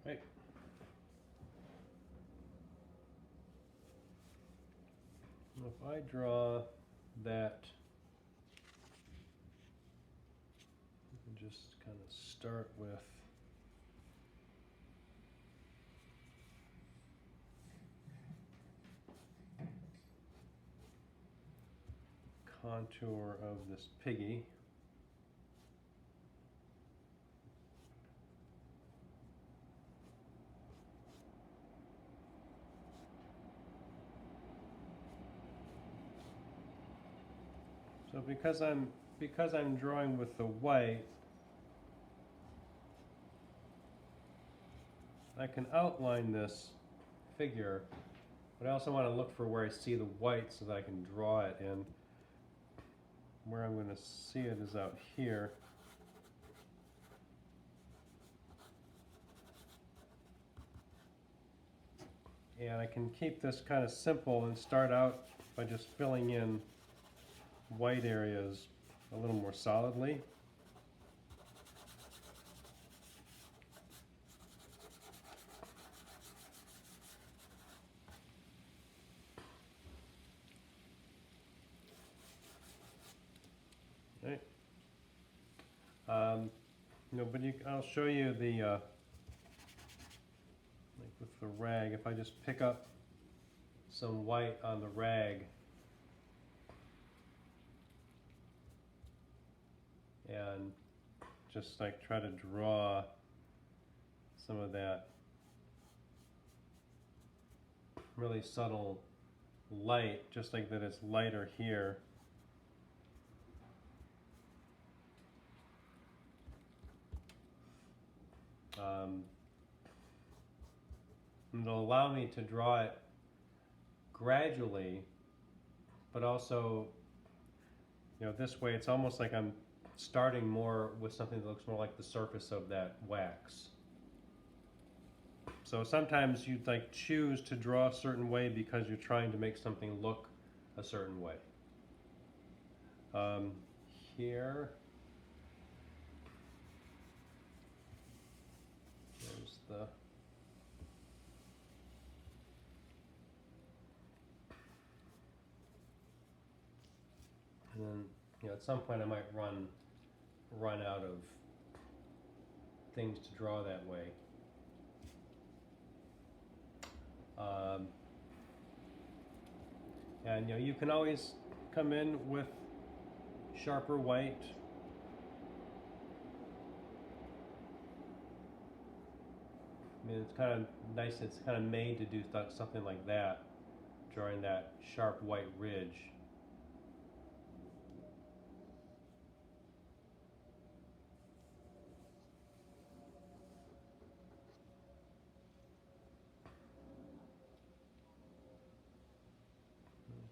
Right. If I draw that, just kind of start with contour of this piggy. So because I'm drawing with the white, I can outline this figure, but I also want to look for where I see the white so that I can draw it in. Where I'm going to see it is out here. And I can keep this kind of simple and start out by just filling in white areas a little more solidly. Right. But I'll show you the like with the rag. If I just pick up some white on the rag and just like try to draw some of that really subtle light, just like that it's lighter here. It'll allow me to draw it gradually, but also, this way it's almost like I'm starting more with something that looks more like the surface of that wax. So sometimes you'd like choose to draw a certain way because you're trying to make something look a certain way. Here, there's the and then at some point I might run out of things to draw that way. And you can always come in with sharper white. I mean, it's kind of nice. It's kind of made to do something like that, drawing that sharp white ridge.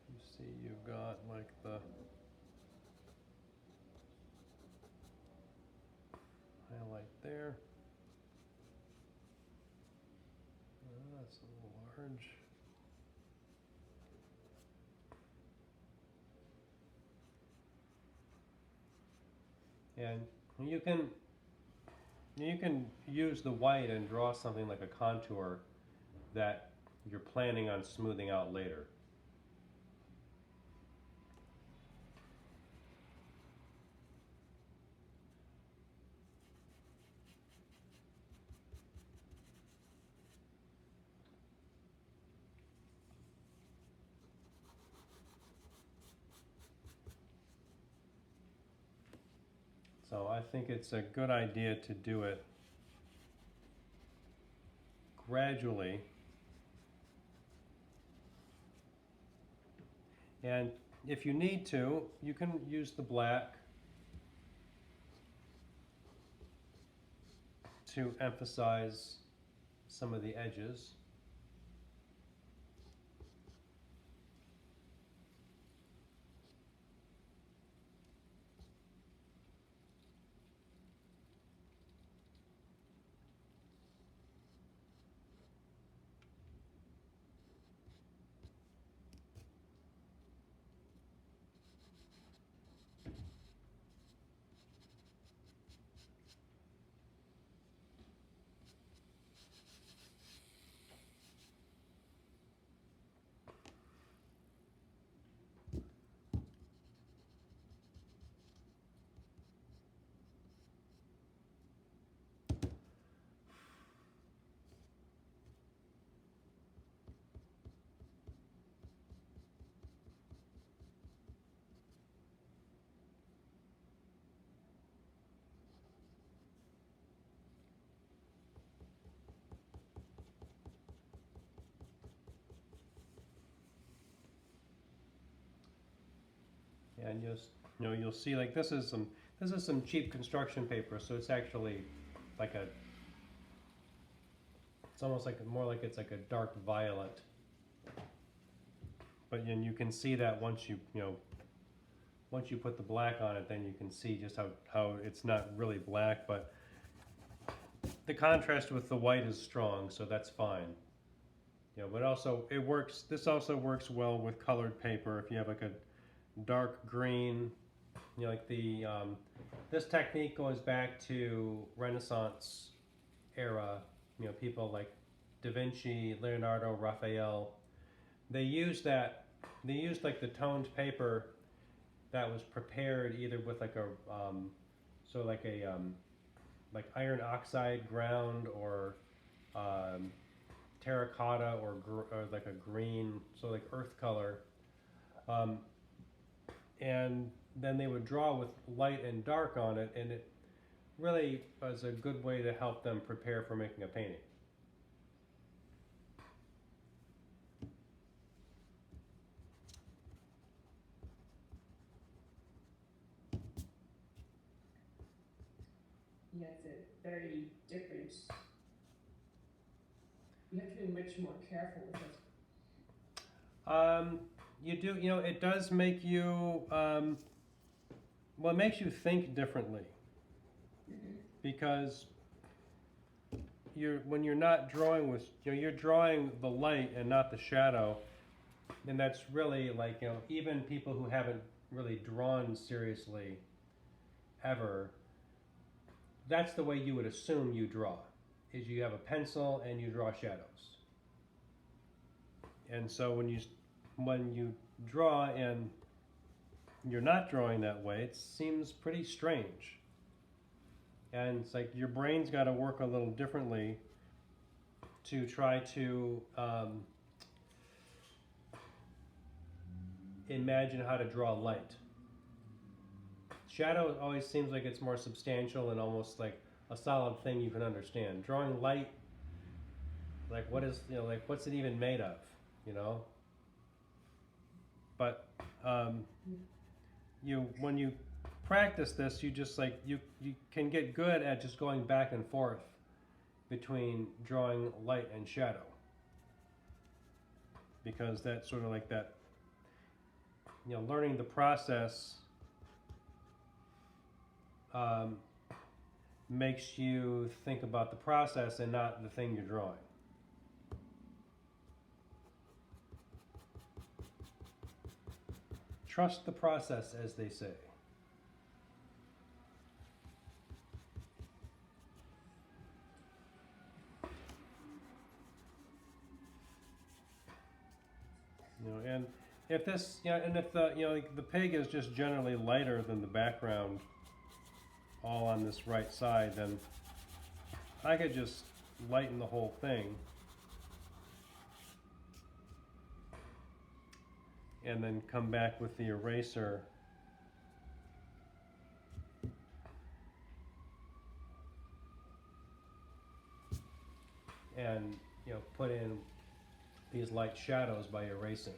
You see, you've got like the highlight there. That's a little large. And you can use the white and draw something like a contour that you're planning on smoothing out later. So I think it's a good idea to do it gradually. And if you need to, you can use the black to emphasize some of the edges. And you'll see like this is some cheap construction paper, so it's actually like it's almost like more like it's like a dark violet. But then you can see that once once you put the black on it, then you can see just how it's not really black, but the contrast with the white is strong, so that's fine. But also this also works well with colored paper. If you have like a dark green, like this technique goes back to Renaissance era. People like Da Vinci, Leonardo, Raphael. They used like the toned paper that was prepared either with like like iron oxide ground or terracotta or like a green, so like earth color, and then they would draw with light and dark on it, and it really was a good way to help them prepare for making a painting. Yeah, it's a very different. You have to be much more careful with it. You do, it does make you, well, it makes you think differently, because when you're not drawing with, you're drawing the light and not the shadow, and that's really like, even people who haven't really drawn seriously ever, that's the way you would assume you draw, is you have a pencil and you draw shadows. And so when you draw and you're not drawing that way, it seems pretty strange. And it's like your brain's got to work a little differently to try to imagine how to draw light. Shadow always seems like it's more substantial and almost like a solid thing you can understand. Drawing light, like what is, like what's it even made of, But when you practice this, you just like you can get good at just going back and forth between drawing light and shadow, because that's sort of like that, learning the process makes you think about the process and not the thing you're drawing. Trust the process, as they say. And if this, and if the pig is just generally lighter than the background, all on this right side, then I could just lighten the whole thing and then come back with the eraser and put in these light shadows by erasing.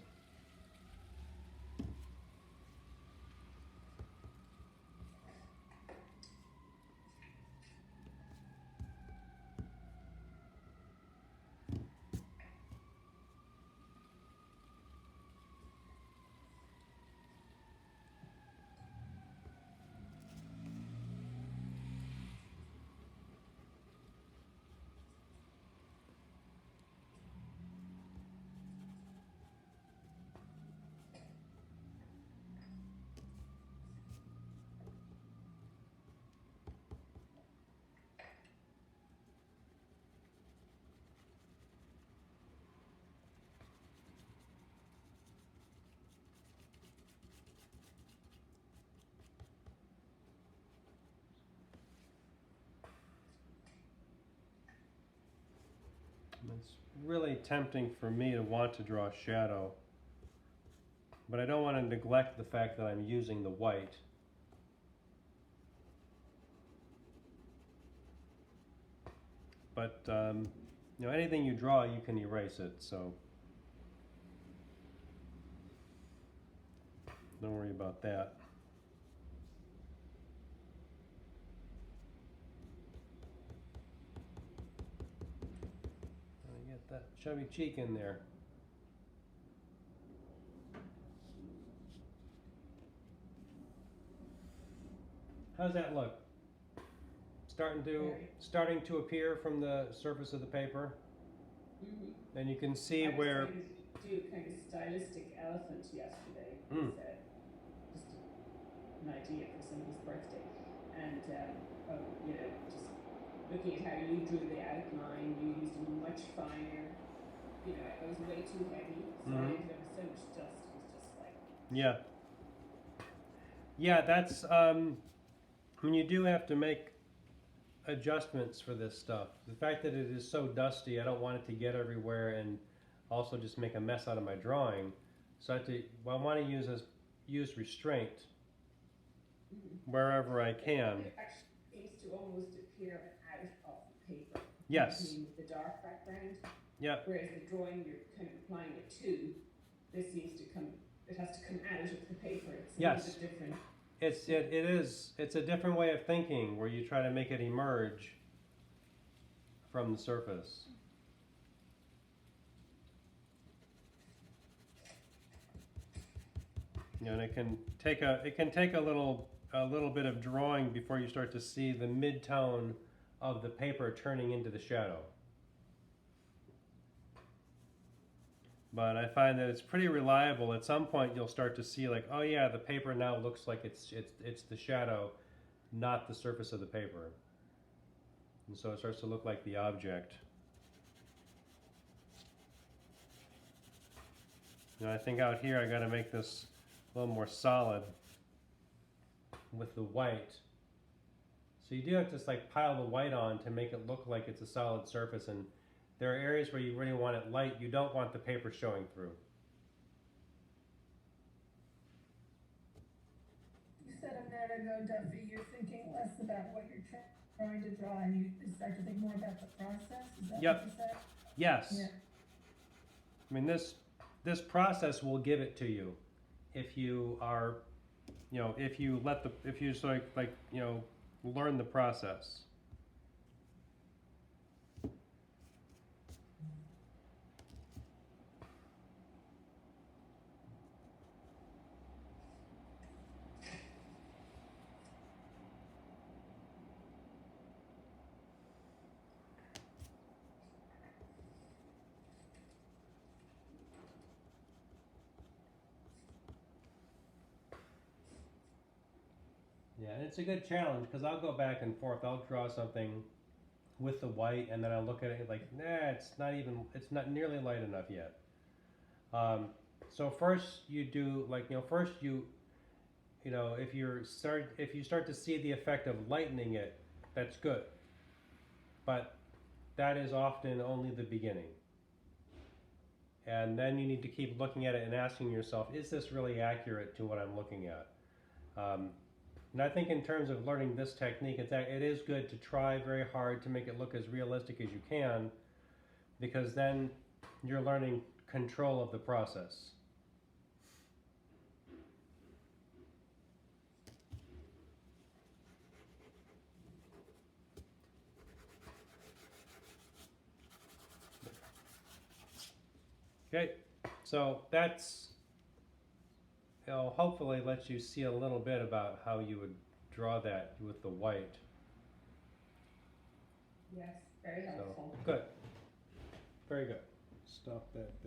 It's really tempting for me to want to draw a shadow, but I don't want to neglect the fact that I'm using the white. But anything you draw, you can erase it. So Don't worry about that. Let me get that chubby cheek in there. How's that look? Very. Starting to appear from the surface of the paper, Mm-hmm. and you can see I was where. trying to do a kind of stylistic elephant yesterday. Mm. It's, just an idea for somebody's birthday, and you know, just looking at how you drew the outline, you used a much finer. You know, it was way too heavy, so I ended up with so much dust. It was just like. Yeah. Yeah, that's when you do have to make adjustments for this stuff. The fact that it is so dusty, I don't want it to get everywhere and also just make a mess out of my drawing. So I want to use restraint wherever I can. It actually seems to almost appear out of the paper. Yes. I mean, with the dark background. Yep. Whereas the drawing you're kind of applying it to, this seems to come. It has to come out of the paper. It's a Yes. little bit different. It's a different way of thinking where you try to make it emerge from the surface. You know, and it can take a little bit of drawing before you start to see the mid-tone of the paper turning into the shadow. But I find that it's pretty reliable. At some point, you'll start to see like, oh yeah, the paper now looks like it's the shadow, not the surface of the paper. And so it starts to look like the object. And I think out here I got to make this a little more solid with the white. So you do have to just like pile the white on to make it look like it's a solid surface, and there are areas where you really want it light. You don't want the paper showing through. You said a minute ago, Duffy, you're thinking less about what you're trying to draw, and you start to think more about the process. Is that Yep. what you said? Yes. Yeah. I mean, this process will give it to you if you are, you know, if you sort of like, you know, learn the process. Yeah, and it's a good challenge because I'll go back and forth. I'll draw something with the white, and then I'll look at it like, nah, it's not nearly light enough yet. So first you do like, you know, first you know, if you start to see the effect of lightening it, that's good. But that is often only the beginning. And then you need to keep looking at it and asking yourself, is this really accurate to what I'm looking at? And I think in terms of learning this technique, it is good to try very hard to make it look as realistic as you can, because then you're learning control of the process. Okay, so that's, you know, hopefully lets you see a little bit about how you would draw that with the white. Yes, very So, helpful. good. Very good. Stop that there.